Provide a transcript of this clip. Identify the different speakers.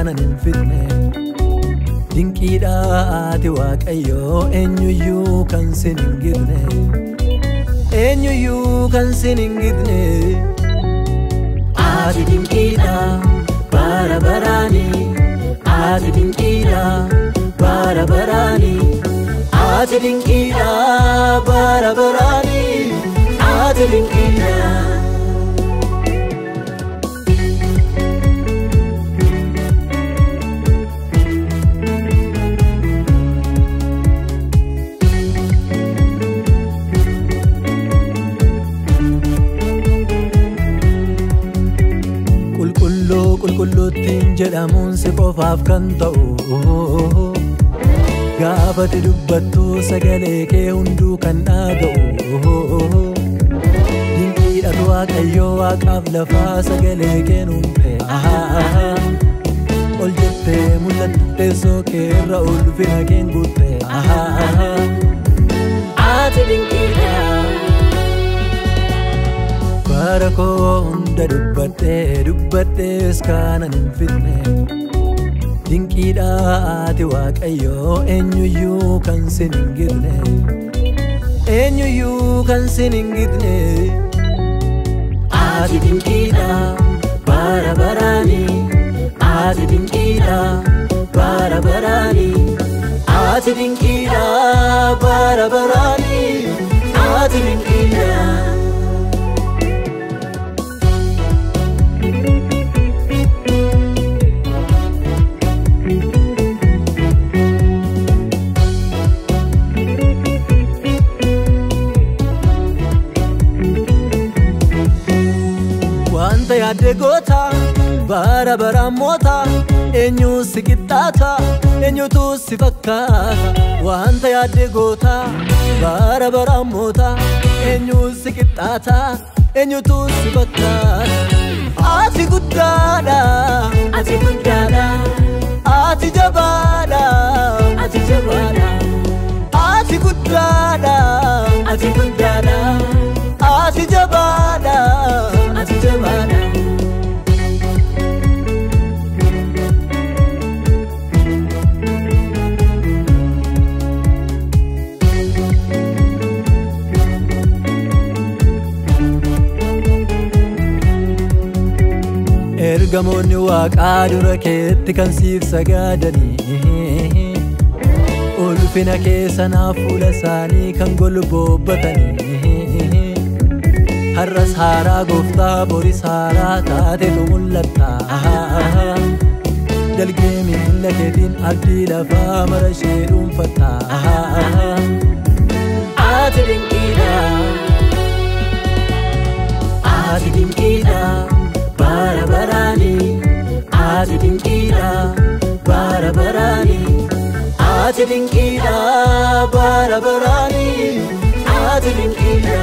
Speaker 1: kanan hin fidne. Dinqiidha ati Waaqayyo eenyuyyuu kan sin hin gitne. Eenyuyyuu kan sin hin gitne. Ati dinqiidha bara baraani. Ati dinqiidha bara baraani. Ati dinqiidha bara baraani. Ati dinqiidha. Qulqulluuttiin jedhamuun si qofaaf kan ta'u. Gaafati dubbattu sagalee kee hunduu kan dhaga'u. Dinqiidhatu Waaqayyo waaqaaf lafaa sagalee kee nuumte. Ol jettee mul'atte teessoo kee irra ulfina kee guutte. Ati dinqiidha. Bara koo hunda dubbadhees kanan hin fidne. Dinqiidha ati Waaqayyo eenyuyyuu kan sin hin gitne. Eenyuyyuu kan sin hin gitne. Ati dinqiidha bara baraani. Ati dinqiidha bara baraani. Ati dinqiidha bara baraani. Ati dinqiidha. Wanta yaadde goota bara baraan moota. Eenyu si qixxaata eenyutu si fakkaata. Wanta yaadde goota bara baraan moota. Eenyu si qixxaata eenyutu si fakkaata. Ati guddaadha. Ati guddaadha. Ati jabaadha. Ati jabaadha. Ati guddaadha. Ati guddaadha. Ati jabaadha. Ati jabaadha. Ergamoonni Waaqaa dura keetti kan siif sagaadanii. Ulfina keessa naaf fuula isaanii kan golbobbatanii. Har'as haaraa gooftaa boris haaraa taatetu mul'atta. Dalgee miila keetiin abdii lafaa mara ishee dhuunfatta. Ati dinqiidha. Ati dinqiidha bara baraani. Ati dinqiidha bara baraani. Ati dinqiidha bara baraani. Ati dinqiidha.